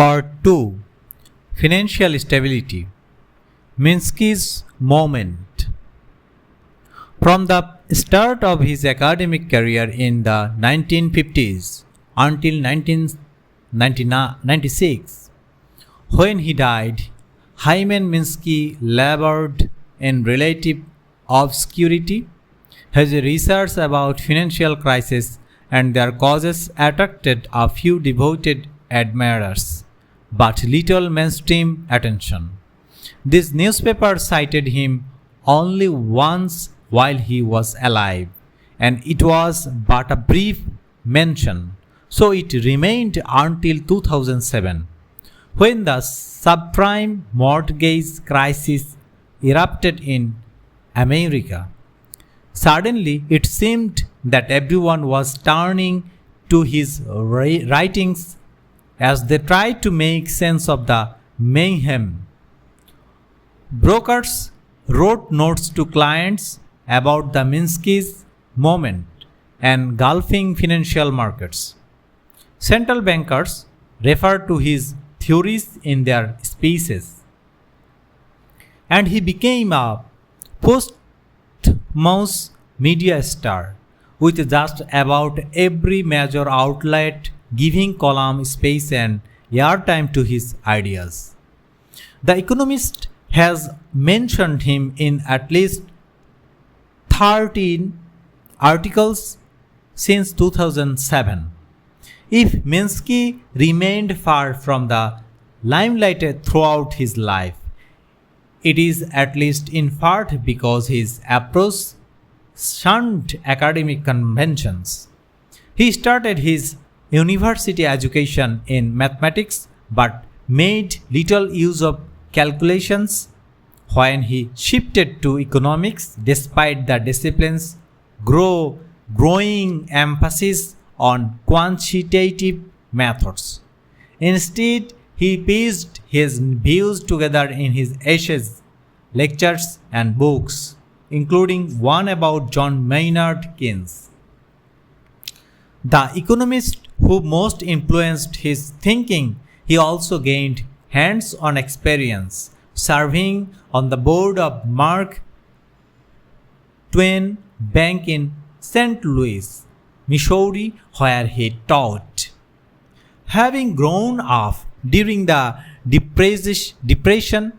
Part 2. Financial Stability. Minsky's Moment. From the start of his academic career in the 1950s until 1996, when he died, Hyman Minsky labored in relative obscurity. His research about financial crises and their causes attracted a few devoted admirers, but little mainstream attention. This newspaper cited him only once while he was alive, and it was but a brief mention, so it remained until 2007, when the subprime mortgage crisis erupted in America. Suddenly, it seemed that everyone was turning to his writings as they tried to make sense of the mayhem. Brokers wrote notes to clients about the Minsky's moment engulfing financial markets. Central bankers referred to his theories in their speeches, and he became a posthumous media star, with just about every major outlet giving column space and airtime to his ideas. The Economist has mentioned him in at least 13 articles since 2007. If Minsky remained far from the limelight throughout his life, it is at least in part because his approach shunned academic conventions. He started his university education in mathematics but made little use of calculations when he shifted to economics, despite the discipline's growing emphasis on quantitative methods. Instead, he pieced his views together in his essays, lectures, and books, including one about John Maynard Keynes. The economist who most influenced his thinking, he also gained hands-on experience serving on the board of Mark Twain Bank in St. Louis, Missouri, where he taught. Having grown up during the Depression,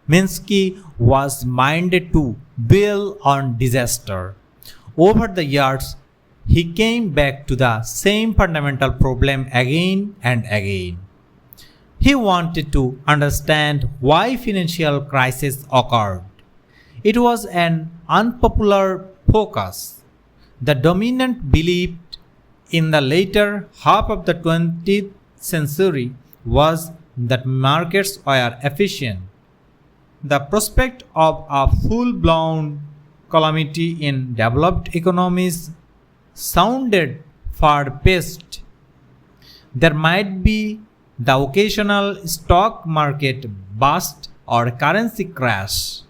Minsky was minded to dwell on disaster. Over the years, he came back to the same fundamental problem again and again. He wanted to understand why financial crises occurred. It was an unpopular focus. The dominant belief in the later half of the 20th century was that markets were efficient. The prospect of a full-blown calamity in developed economies sounded far-fetched. There might be the occasional stock market bust or currency crash,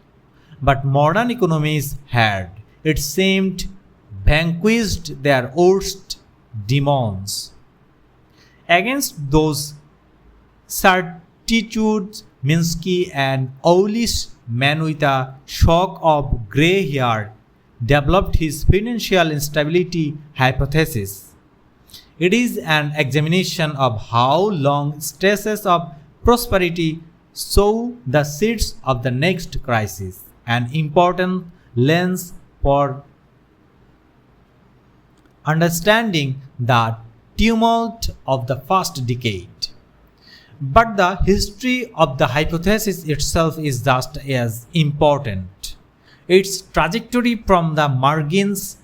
but modern economies had, it seemed, vanquished their worst demons. Against those certitudes, Minsky, an owlish man with a shock of grey hair, developed his financial instability hypothesis. It is an examination of how long stretches of prosperity sow the seeds of the next crisis, an important lens for understanding the tumult of the first decade. But the history of the hypothesis itself is just as important. Its trajectory from the margins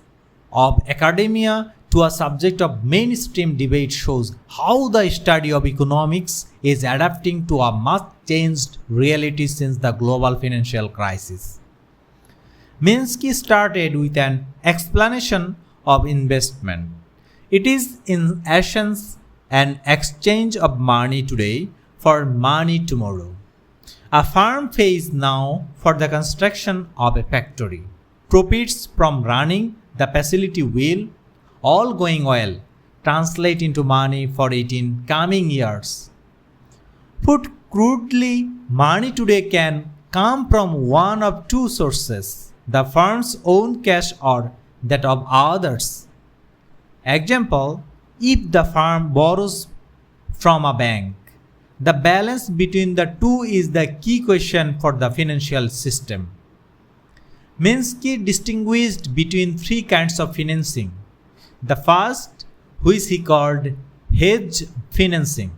of academia to a subject of mainstream debate shows how the study of economics is adapting to a much changed reality since the global financial crisis. Minsky started with an explanation of investment. It is in essence an exchange of money today for money tomorrow. A firm pays now for the construction of a factory. Profits from running the facility will, all going well, translate into money for it in coming years. Put crudely, money today can come from one of two sources: the firm's own cash or that of others. Example, if the firm borrows from a bank, the balance between the two is the key question for the financial system. Minsky distinguished between three kinds of financing. The first, which he called hedge financing,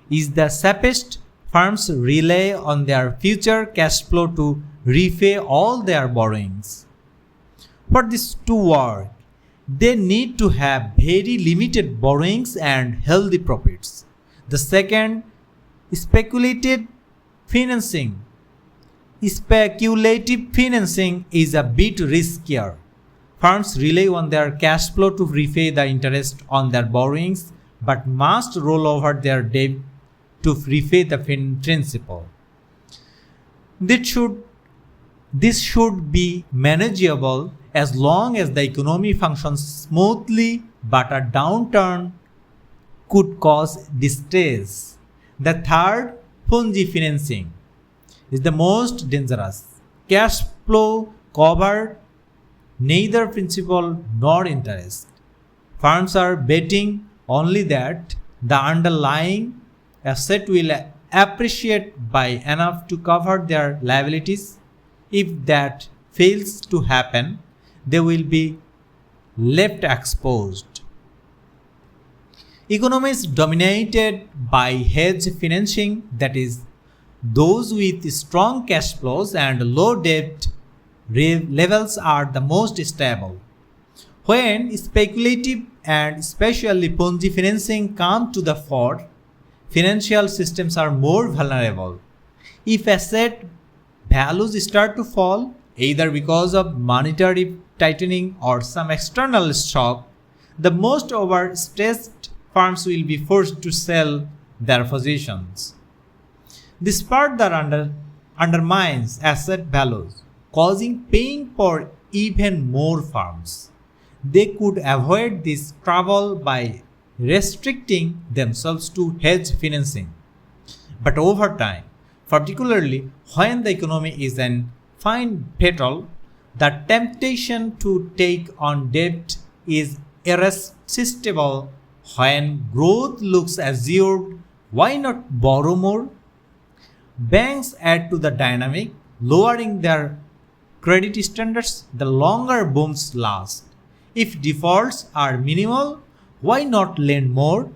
is the safest. Firms rely on their future cash flow to repay all their borrowings. For this to work, they need to have very limited borrowings and healthy profits. The second, speculative financing. Speculative financing is a bit riskier. Firms rely on their cash flow to repay the interest on their borrowings but must roll over their debt to repay the principal. This should be manageable as long as the economy functions smoothly, but a downturn could cause distress. The third, Ponzi financing, is the most dangerous. Cash flow covered neither principal nor interest. Firms are betting only that the underlying asset will appreciate by enough to cover their liabilities. If that fails to happen, they will be left exposed. Economies dominated by hedge financing, that is, those with strong cash flows and low debt levels, are the most stable. When speculative and especially Ponzi financing come to the fore, financial systems are more vulnerable. If asset values start to fall, either because of monetary tightening or some external shock, the most overstressed firms will be forced to sell their positions. This further undermines asset values, causing pain for even more firms. They could avoid this trouble by restricting themselves to hedge financing. But over time, particularly when the economy is in fine fettle, the temptation to take on debt is irresistible. When growth looks assured, why not borrow more? Banks add to the dynamic, lowering their credit standards the longer booms last. If defaults are minimal, why not lend more?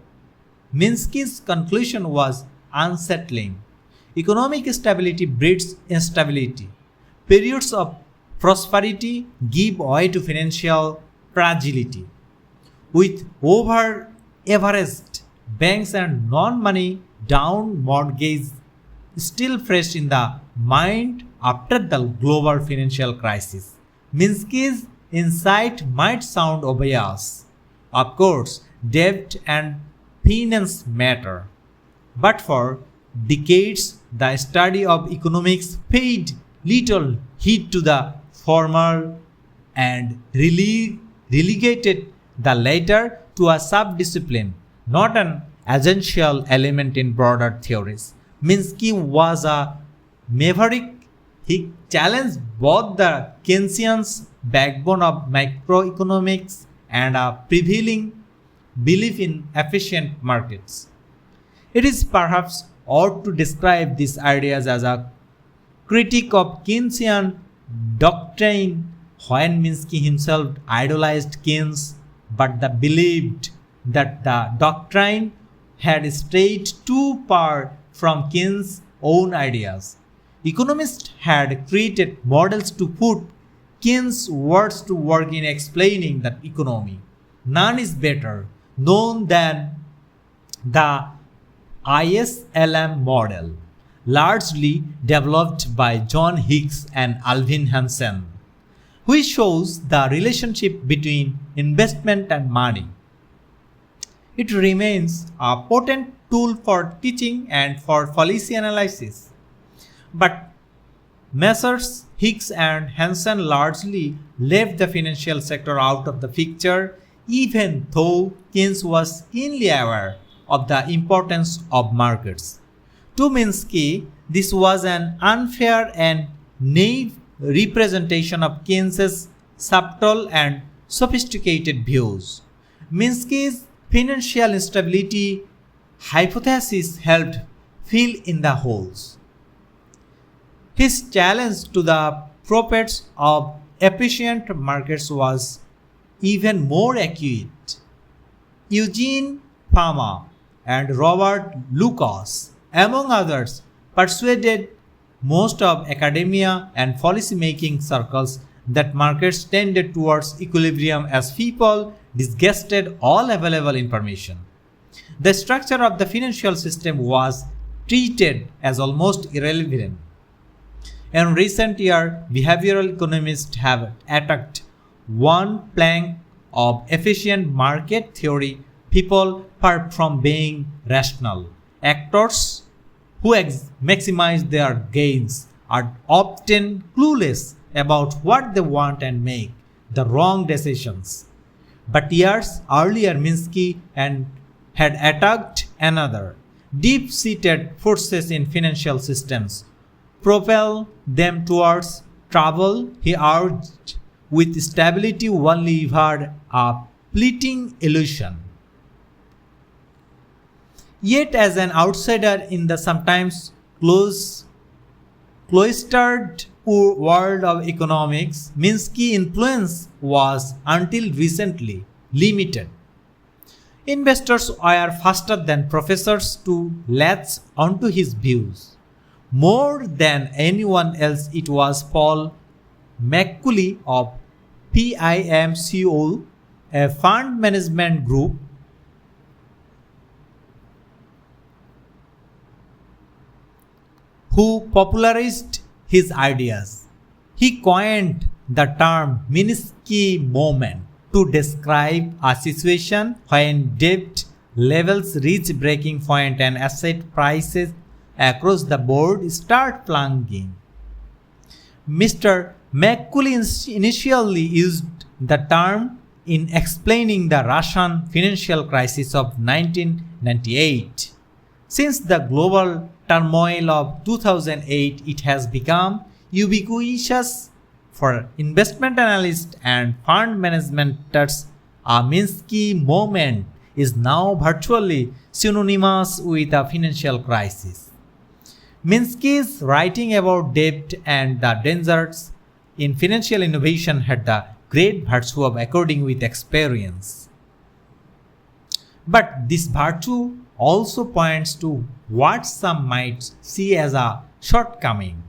Minsky's conclusion was unsettling. Economic stability breeds instability. Periods of prosperity give way to financial fragility. With over-leveraged banks and non-money down mortgages still fresh in the mind after the global financial crisis, Minsky's insight might sound obvious. Of course, debt and finance matter. But for decades, the study of economics paid little heed to the former and relegated the latter to a sub-discipline, not an essential element in broader theories. Minsky was a maverick. He challenged both the Keynesian backbone of macroeconomics and a prevailing belief in efficient markets. It is perhaps odd to describe these ideas as a critique of Keynesian doctrine when Minsky himself idolized Keynes, but believed that the doctrine had strayed too far from Keynes' own ideas. Economists had created models to put Keynes' words to work in explaining the economy. None is better known than the ISLM model, largely developed by John Hicks and Alvin Hansen, which shows the relationship between investment and money. It remains a potent tool for teaching and for policy analysis. But Messrs. Hicks and Hansen largely left the financial sector out of the picture, even though Keynes was keenly aware of the importance of markets. To Minsky, this was an unfair and naive representation of Keynes's subtle and sophisticated views. Minsky's financial instability hypothesis helped fill in the holes. His challenge to the prophets of efficient markets was even more acute. Eugene Fama and Robert Lucas, among others, persuaded most of academia and policy-making circles that markets tended towards equilibrium as people disgusted all available information. The structure of the financial system was treated as almost irrelevant. In recent years, behavioral economists have attacked one plank of efficient market theory: people far from being rational actors who maximize their gains are often clueless about what they want and make the wrong decisions. But years earlier, Minsky had attacked another deep-seated forces in financial systems, propel them towards trouble. He urged, with stability only ever a fleeting illusion. Yet, as an outsider in the sometimes cloistered world of economics, Minsky's influence was until recently limited. Investors were faster than professors to latch onto his views. More than anyone else, it was Paul McCulley of PIMCO, a fund management group, who popularized his ideas. He coined the term Minsky moment to describe a situation when debt levels reach breaking point and asset prices across the board start plunging. Mr. McCulley initially used the term in explaining the Russian financial crisis of 1998. Since the global turmoil of 2008, it has become ubiquitous for investment analysts and fund managementers. A Minsky moment is now virtually synonymous with a financial crisis. Minsky's writing about debt and the dangers in financial innovation had the great virtue of according with experience. But this virtue also points to what some might see as a shortcoming.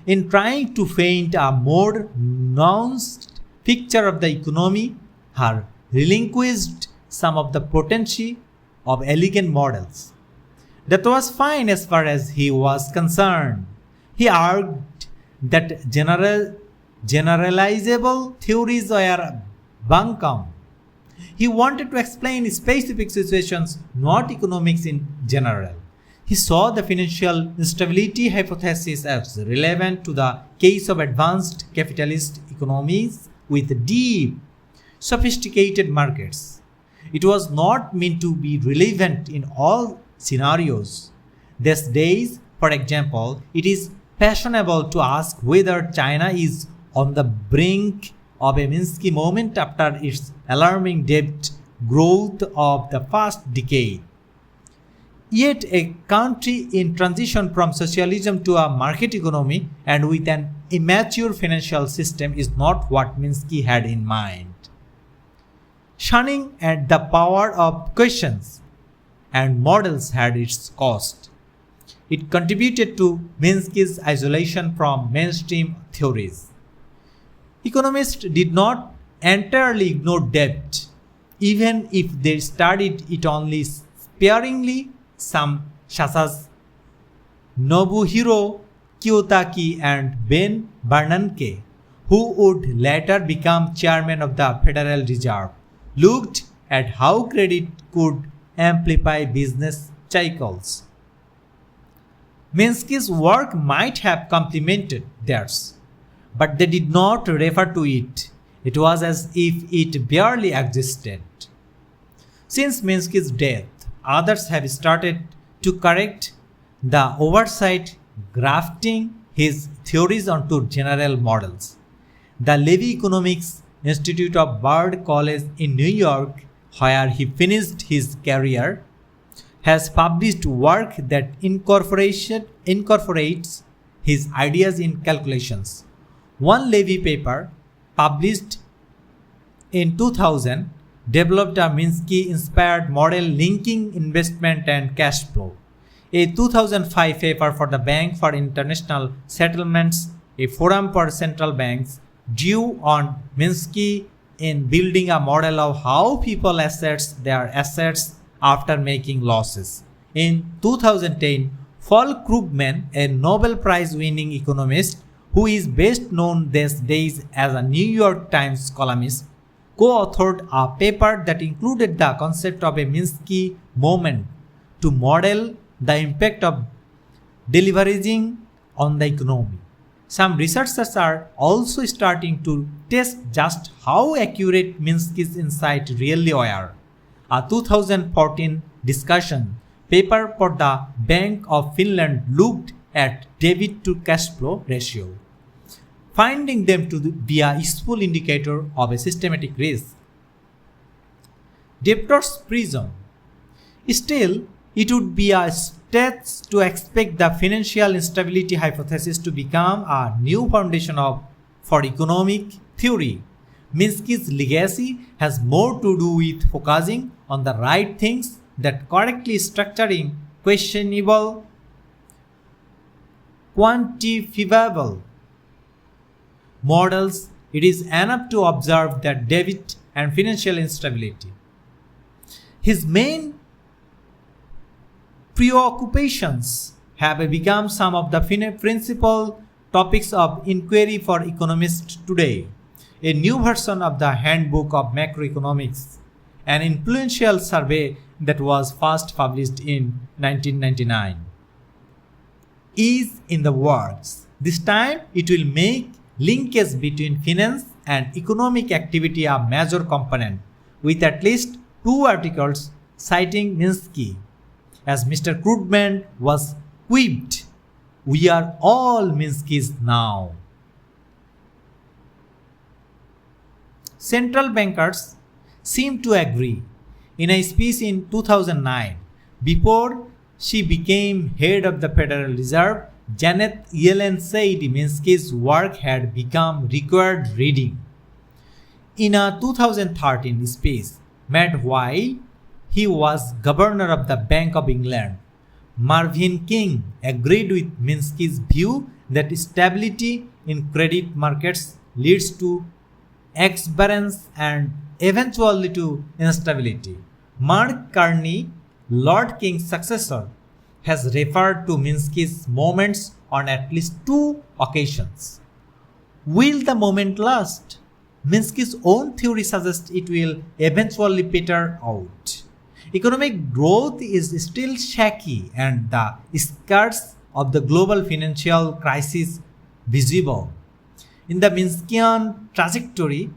In trying to paint a more nuanced picture of the economy, he relinquished some of the potential of elegant models. That was fine as far as he was concerned. He argued that generalizable theories were bunkum. He wanted to explain specific situations, not economics in general. He saw the financial instability hypothesis as relevant to the case of advanced capitalist economies with deep, sophisticated markets. It was not meant to be relevant in all scenarios. These days, for example, it is fashionable to ask whether China is on the brink of a Minsky moment after its alarming debt growth of the past decade. Yet a country in transition from socialism to a market economy and with an immature financial system is not what Minsky had in mind. Shunning at the power of questions and models had its cost. It contributed to Minsky's isolation from mainstream theories. Economists did not entirely ignore debt, even if they studied it only sparingly. Some, such as Nobuhiro Kiyotaki and Ben Bernanke, who would later become chairman of the Federal Reserve, looked at how credit could amplify business cycles. Minsky's work might have complemented theirs, but they did not refer to it. It was as if it barely existed. Since Minsky's death, others have started to correct the oversight grafting his theories onto general models. The Levy Economics Institute of Bard College in New York, where he finished his career, has published work that incorporates his ideas in calculations. One Levy paper, published in 2000, developed a Minsky-inspired model linking investment and cash flow. A 2005 paper for the Bank for International Settlements, a forum for central banks, drew on Minsky in building a model of how people assess their assets after making losses. In 2010, Paul Krugman, a Nobel Prize winning economist who is best known these days as a New York Times columnist, co-authored a paper that included the concept of a Minsky moment to model the impact of deleveraging on the economy. Some researchers are also starting to test just how accurate Minsky's insights really were. A 2014 discussion paper for the Bank of Finland looked at debit to cash flow ratio, finding them to be a useful indicator of a systematic risk. Debtor's prism. Still, it would be a stretch to expect the financial instability hypothesis to become a new foundation for economic theory. Minsky's legacy has more to do with focusing on the right things than correctly structuring questionable, quantifiable models. It is enough to observe that debit and financial instability. His main preoccupations have become some of the principal topics of inquiry for economists today. A new version of the Handbook of Macroeconomics, an influential survey that was first published in 1999, is in the works. This time it will make linkage between finance and economic activity a major component, with at least 2 articles citing Minsky. As Mr. Krugman was quipped, "We are all Minskys now." Central bankers seem to agree. In a speech in 2009, before she became head of the Federal Reserve, Janet Yellen said Minsky's work had become required reading. In a 2013 speech made while he was governor of the Bank of England, Marvin King agreed with Minsky's view that stability in credit markets leads to exuberance and eventually to instability. Mark Carney, Lord King's successor, has referred to Minsky's moments on at least 2 occasions. Will the moment last? Minsky's own theory suggests it will eventually peter out. Economic growth is still shaky and the scars of the global financial crisis visible. In the Minskyan trajectory,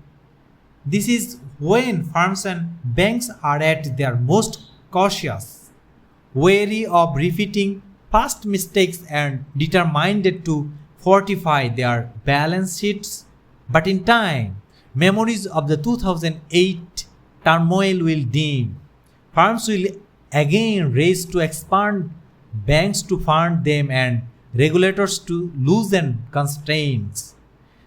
this is when firms and banks are at their most cautious, wary of repeating past mistakes and determined to fortify their balance sheets. But in time, memories of the 2008 turmoil will dim. Firms will again race to expand, banks to fund them, and regulators to loosen constraints.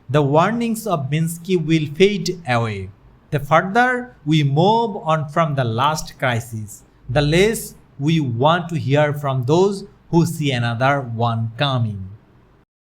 The warnings of Minsky will fade away. The further we move on from the last crisis, the less we want to hear from those who see another one coming.